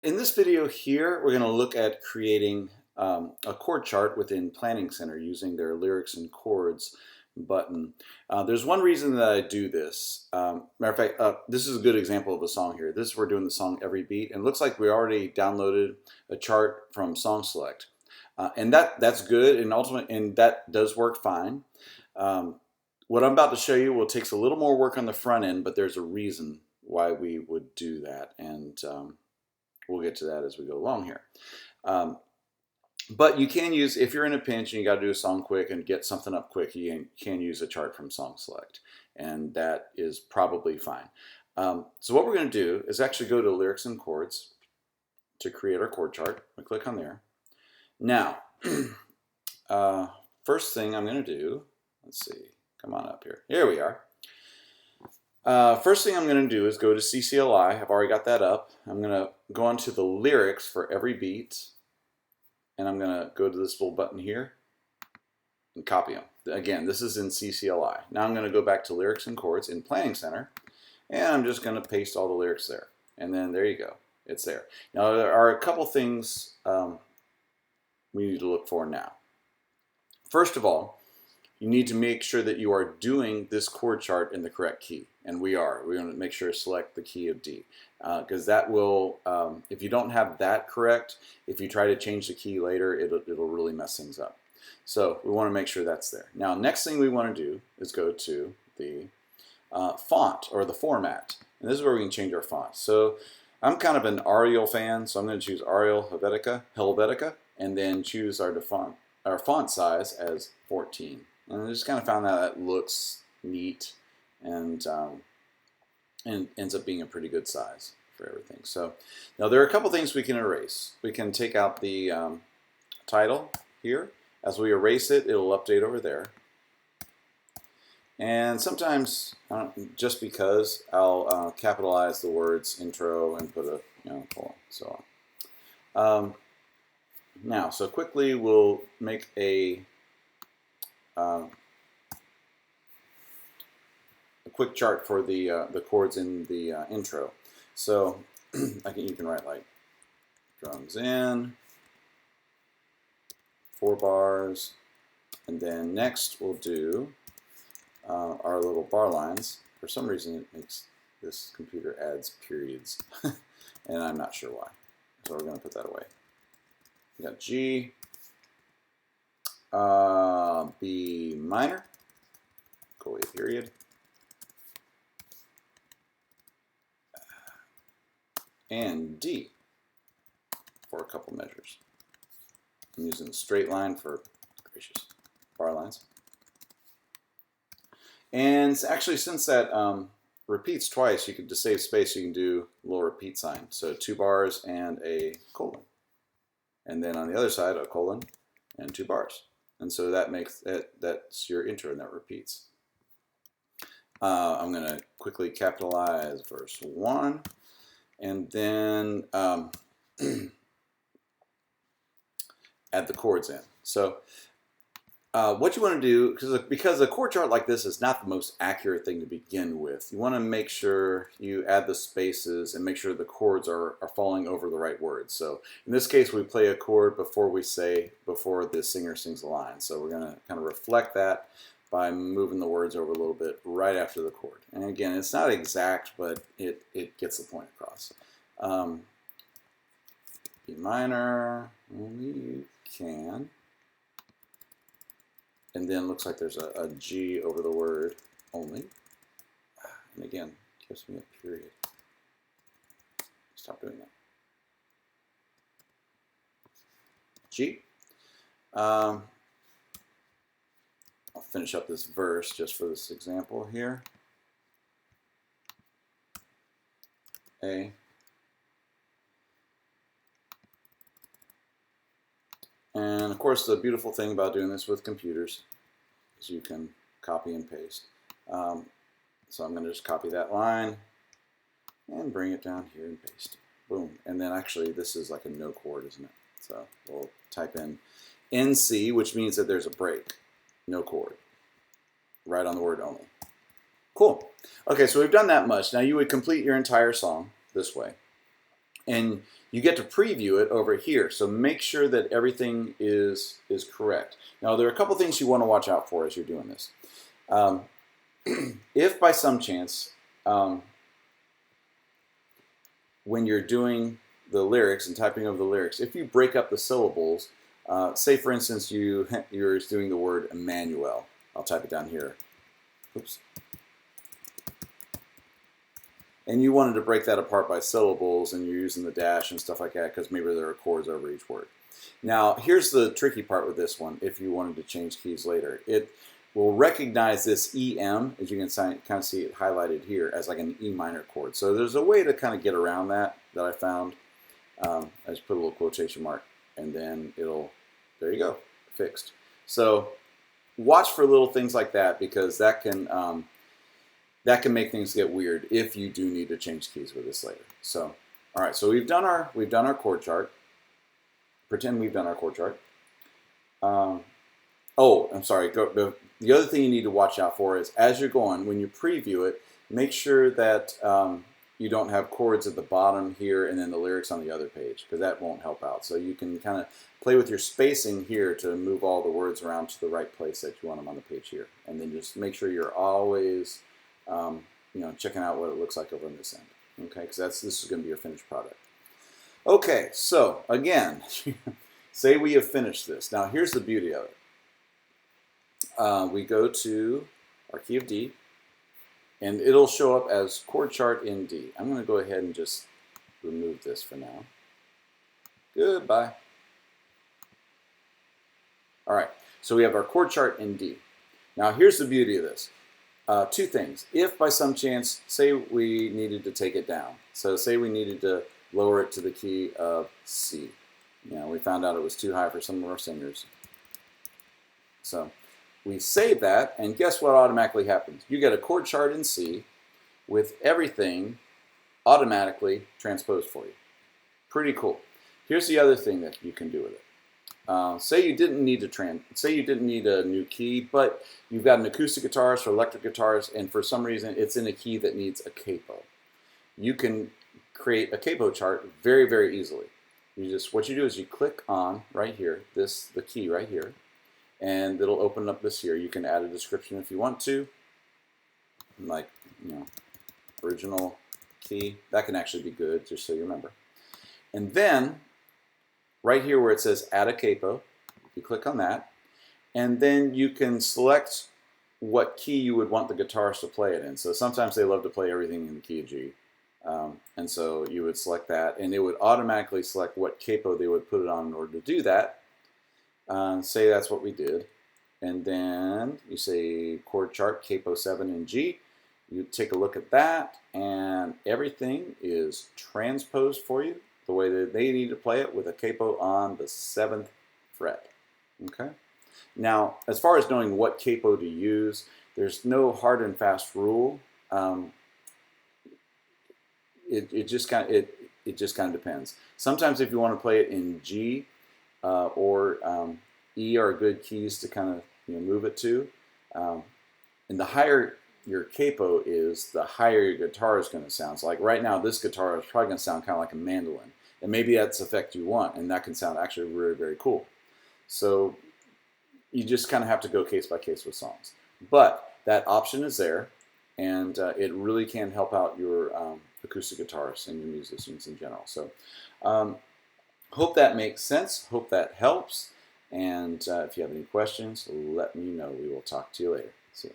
In this video here, we're going to look at creating a chord chart within Planning Center using their Lyrics and Chords button. There's one reason that I do this. Matter of fact, this is a good example of a song here. We're doing the song Every Beat, and it looks like we already downloaded a chart from Song Select. And that's good, and that does work fine. What I'm about to show you takes a little more work on the front end, but there's a reason why we would do that, and we'll get to that as we go along here. But you can use, if you're in a pinch and you got to do a song quick and get something up quick, you can use a chart from Song Select, and that is probably fine. So what we're going to do is actually go to Lyrics and Chords to create our chord chart. We click on there. Now, first thing I'm going to do, let's see, come on up here. Here we are. First thing I'm going to do is go to CCLI. I've already got that up. I'm going to go onto the lyrics for every beat, and I'm going to go to this little button here and copy them. Again, this is in CCLI. Now I'm going to go back to Lyrics and Chords in Planning Center, and I'm just going to paste all the lyrics there. And then there you go. It's there. Now there are a couple things we need to look for now. First of all, you need to make sure that you are doing this chord chart in the correct key. And we are. We're going to make sure to select the key of D. Because that will, if you don't have that correct, if you try to change the key later, it'll really mess things up. So we want to make sure that's there. Now, next thing we want to do is go to the font or the format. And this is where we can change our font. So I'm kind of an Arial fan, so I'm going to choose Arial Helvetica, and then choose our font size as 14. And I just kind of found that looks neat and ends up being a pretty good size for everything. So now there are a couple things we can erase. We can take out the title here. As we erase it, it'll update over there. And sometimes, just because, I'll capitalize the words intro and put a colon, so on. Now, so quickly we'll make a quick chart for the chords in the intro. So you can write like drums in, 4 bars, and then next we'll do our little bar lines. For some reason it makes this computer adds periods, and I'm not sure why. So we're going to put that away. We got G, B minor, go away period, and D for a couple measures. I'm using the straight line for gracious bar lines. And actually, since that repeats twice, you could, to save space, you can do a little repeat sign. So 2 bars and a colon. And then on the other side, a colon and 2 bars. And so that makes that's your intro, and that repeats. I'm going to quickly capitalize verse 1, and then add the chords in. So what you want to do, because a chord chart like this is not the most accurate thing to begin with, you want to make sure you add the spaces and make sure the chords are falling over the right words. So in this case, we play a chord before the singer sings the line. So we're going to kind of reflect that by moving the words over a little bit right after the chord. And again, it's not exact, but it gets the point across. B minor, only you can. And then looks like there's a G over the word only. And again, gives me a period. Stop doing that. G. I'll finish up this verse just for this example here. A. And of course, the beautiful thing about doing this with computers is you can copy and paste. So I'm going to just copy that line and bring it down here and paste. Boom. And then actually, this is like a no chord, isn't it? So we'll type in NC, which means that there's a break. No chord. Right on the word only. Cool. Okay, so we've done that much. Now you would complete your entire song this way. And you get to preview it over here. So make sure that everything is correct. Now, there are a couple things you want to watch out for as you're doing this. If by some chance, when you're doing the lyrics and typing over the lyrics, if you break up the syllables, say for instance you're doing the word Emmanuel. I'll type it down here. Oops. And you wanted to break that apart by syllables, and you're using the dash and stuff like that because maybe there are chords over each word. Now, here's the tricky part with this one. If you wanted to change keys later, it will recognize this EM, as you can kind of see it highlighted here, as like an E minor chord. So there's a way to kind of get around that I found. I just put a little quotation mark, and then there you go, fixed. So watch for little things like that, because that can make things get weird if you do need to change keys with this later. So, all right, so we've done our chord chart. Pretend we've done our chord chart. Oh, I'm sorry. The other thing you need to watch out for is, as you're going, when you preview it, make sure that you don't have chords at the bottom here and then the lyrics on the other page, because that won't help out. So you can kind of play with your spacing here to move all the words around to the right place that you want them on the page here. And then just make sure you're always checking out what it looks like over on this end. Okay, because this is going to be your finished product. Okay, so again, say we have finished this. Now here's the beauty of it. We go to our key of D, and it'll show up as chord chart in D. I'm going to go ahead and just remove this for now. Goodbye. All right, so we have our chord chart in D. Now here's the beauty of this. Two things. If by some chance, say we needed to take it down, so say we needed to lower it to the key of C. We found out it was too high for some of our singers. So we save that, and guess what automatically happens? You get a chord chart in C with everything automatically transposed for you. Pretty cool. Here's the other thing that you can do with it. Say you didn't need a new key, but you've got an acoustic guitarist or electric guitarist, and for some reason it's in a key that needs a capo. You can create a capo chart very, very easily. What you do is you click on right here, the key right here, and it'll open up this here. You can add a description if you want to, like original key. That can actually be good, just so you remember. And then right here where it says add a capo, you click on that, and then you can select what key you would want the guitarist to play it in. So sometimes they love to play everything in the key of G. And so you would select that, and it would automatically select what capo they would put it on in order to do that. Say that's what we did. And then you say chord chart capo 7 in G. You take a look at that, and everything is transposed for you the way that they need to play it, with a capo on the 7th fret. Okay. Now, as far as knowing what capo to use, there's no hard and fast rule. It just kind of depends. Sometimes if you want to play it in G or E are good keys to kind of move it to. And the higher your capo is, the higher your guitar is going to sound. So like right now, this guitar is probably going to sound kind of like a mandolin. And maybe that's the effect you want, and that can sound actually very, very cool. So you just kind of have to go case by case with songs. But that option is there, and it really can help out your acoustic guitarists and your musicians in general. So hope that makes sense. Hope that helps. And if you have any questions, let me know. We will talk to you later. See ya.